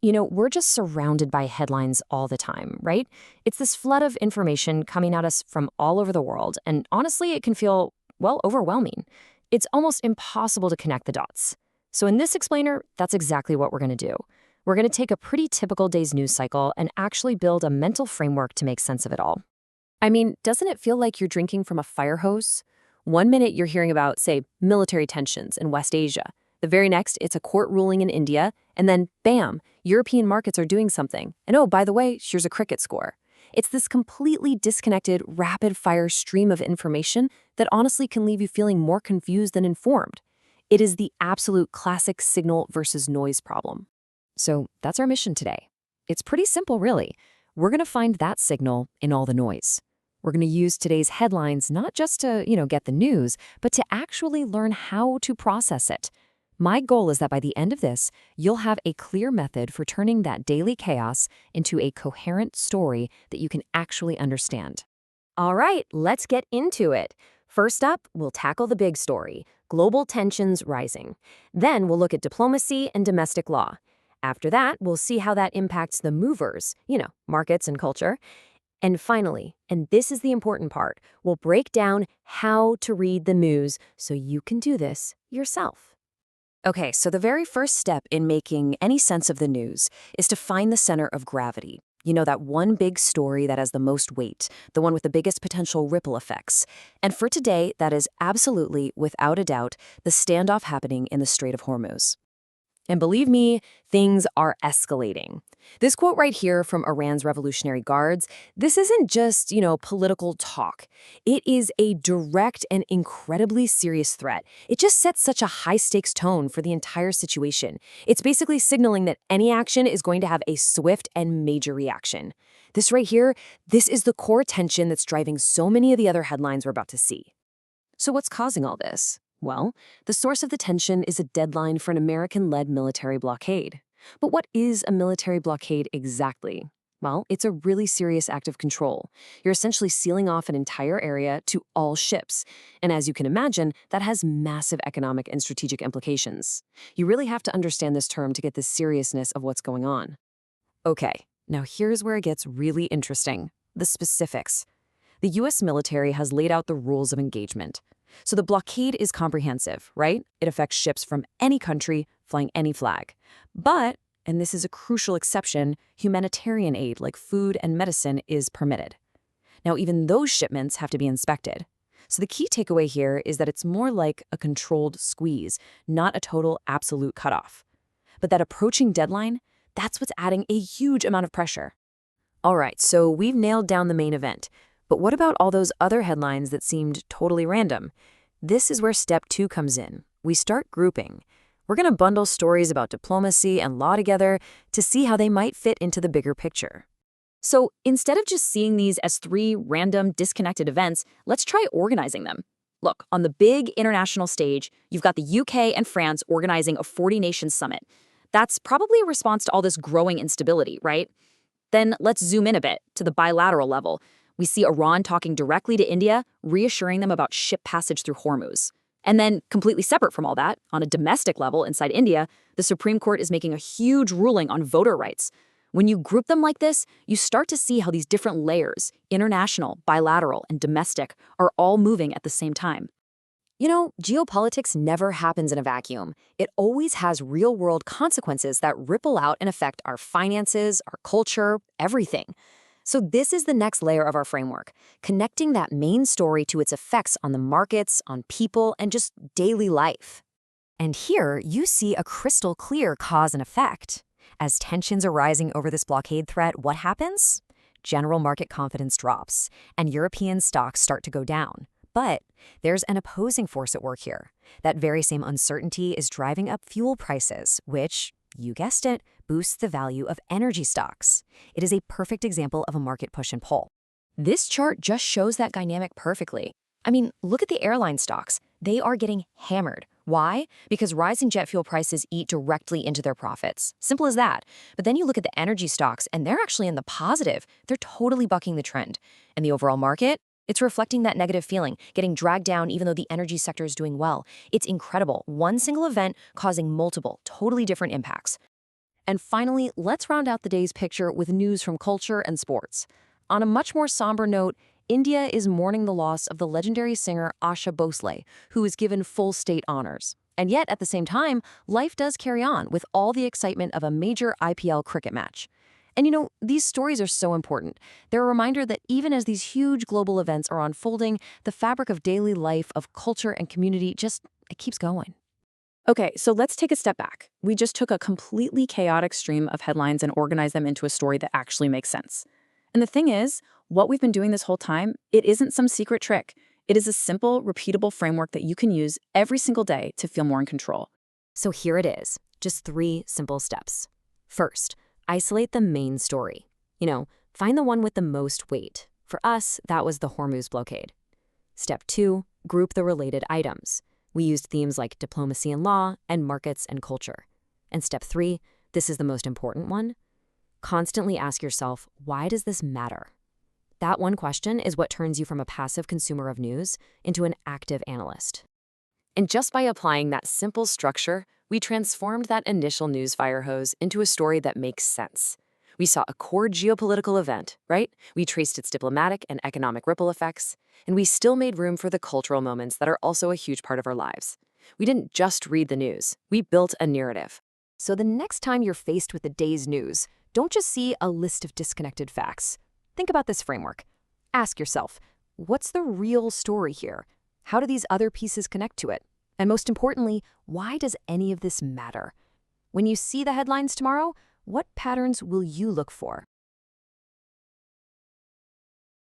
We're just surrounded by headlines all the time, right? It's this flood of information coming at us from all over the world, and honestly, it can feel, well, overwhelming. It's almost impossible to connect the dots. So in this explainer, that's exactly what we're going to do. We're going to take a pretty typical day's news cycle and actually build a mental framework to make sense of it all. I mean, doesn't it feel like you're drinking from a fire hose? One minute you're hearing about, say, military tensions in West Asia. The very next, it's a court ruling in India, and then, bam, European markets are doing something. And oh, by the way, here's a cricket score. It's this completely disconnected, rapid-fire stream of information that honestly can leave you feeling more confused than informed. It is the absolute classic signal versus noise problem. So that's our mission today. It's pretty simple, really. We're going to find that signal in all the noise. We're going to use today's headlines not just to, get the news, but to actually learn how to process it. My goal is that by the end of this, you'll have a clear method for turning that daily chaos into a coherent story that you can actually understand. All right, let's get into it. First up, we'll tackle the big story, global tensions rising. Then we'll look at diplomacy and domestic law. After that, we'll see how that impacts the movers, markets and culture. And finally, and this is the important part, we'll break down how to read the news so you can do this yourself. Okay, so the very first step in making any sense of the news is to find the center of gravity. That one big story that has the most weight, the one with the biggest potential ripple effects. And for today, that is absolutely, without a doubt, the standoff happening in the Strait of Hormuz. And believe me, things are escalating. This quote right here from Iran's Revolutionary Guards, this isn't just, political talk. It is a direct and incredibly serious threat. It just sets such a high-stakes tone for the entire situation. It's basically signaling that any action is going to have a swift and major reaction. This right here, this is the core tension that's driving so many of the other headlines we're about to see. So what's causing all this? Well, the source of the tension is a deadline for an American-led military blockade. But what is a military blockade exactly? Well, it's a really serious act of control. You're essentially sealing off an entire area to all ships. And as you can imagine, that has massive economic and strategic implications. You really have to understand this term to get the seriousness of what's going on. Okay, now here's where it gets really interesting. The specifics. The US military has laid out the rules of engagement. So the blockade is comprehensive, right? It affects ships from any country, flying any flag. But, and this is a crucial exception, humanitarian aid like food and medicine is permitted. Now, even those shipments have to be inspected. So the key takeaway here is that it's more like a controlled squeeze, not a total absolute cutoff. But that approaching deadline, that's what's adding a huge amount of pressure. All right, so we've nailed down the main event. But what about all those other headlines that seemed totally random? This is where step 2 comes in. We start grouping. We're going to bundle stories about diplomacy and law together to see how they might fit into the bigger picture. So instead of just seeing these as 3 random, disconnected events, let's try organizing them. Look, on the big international stage, you've got the UK and France organizing a 40-nation summit. That's probably a response to all this growing instability, right? Then let's zoom in a bit to the bilateral level. We see Iran talking directly to India, reassuring them about ship passage through Hormuz. And then, completely separate from all that, on a domestic level inside India, the Supreme Court is making a huge ruling on voter rights. When you group them like this, you start to see how these different layers, international, bilateral, and domestic, are all moving at the same time. Geopolitics never happens in a vacuum. It always has real-world consequences that ripple out and affect our finances, our culture, everything. So this is the next layer of our framework, connecting that main story to its effects on the markets, on people, and just daily life. And here you see a crystal clear cause and effect. As tensions are rising over this blockade threat, what happens? General market confidence drops, and European stocks start to go down. But there's an opposing force at work here. That very same uncertainty is driving up fuel prices, which, you guessed it, boosts the value of energy stocks. It is a perfect example of a market push and pull. This chart just shows that dynamic perfectly. I mean, look at the airline stocks. They are getting hammered. Why? Because rising jet fuel prices eat directly into their profits. Simple as that. But then you look at the energy stocks, and they're actually in the positive. They're totally bucking the trend. And the overall market? It's reflecting that negative feeling, getting dragged down even though the energy sector is doing well. It's incredible. One single event causing multiple, totally different impacts. And finally, let's round out the day's picture with news from culture and sports. On a much more somber note, India is mourning the loss of the legendary singer Asha Bhosle, who was given full state honors. And yet, at the same time, life does carry on with all the excitement of a major IPL cricket match. And these stories are so important. They're a reminder that even as these huge global events are unfolding, the fabric of daily life, of culture and community it keeps going. Okay, so let's take a step back. We just took a completely chaotic stream of headlines and organized them into a story that actually makes sense. And the thing is, what we've been doing this whole time, it isn't some secret trick. It is a simple, repeatable framework that you can use every single day to feel more in control. So here it is, just 3 simple steps. First, isolate the main story. Find the one with the most weight. For us, that was the Hormuz blockade. Step 2, group the related items. We used themes like diplomacy and law and markets and culture. And step 3, this is the most important one. Constantly ask yourself, why does this matter? That one question is what turns you from a passive consumer of news into an active analyst. And just by applying that simple structure, we transformed that initial news fire hose into a story that makes sense. We saw a core geopolitical event, right? We traced its diplomatic and economic ripple effects, and we still made room for the cultural moments that are also a huge part of our lives. We didn't just read the news, we built a narrative. So the next time you're faced with the day's news, don't just see a list of disconnected facts. Think about this framework. Ask yourself, what's the real story here? How do these other pieces connect to it? And most importantly, why does any of this matter? When you see the headlines tomorrow, what patterns will you look for?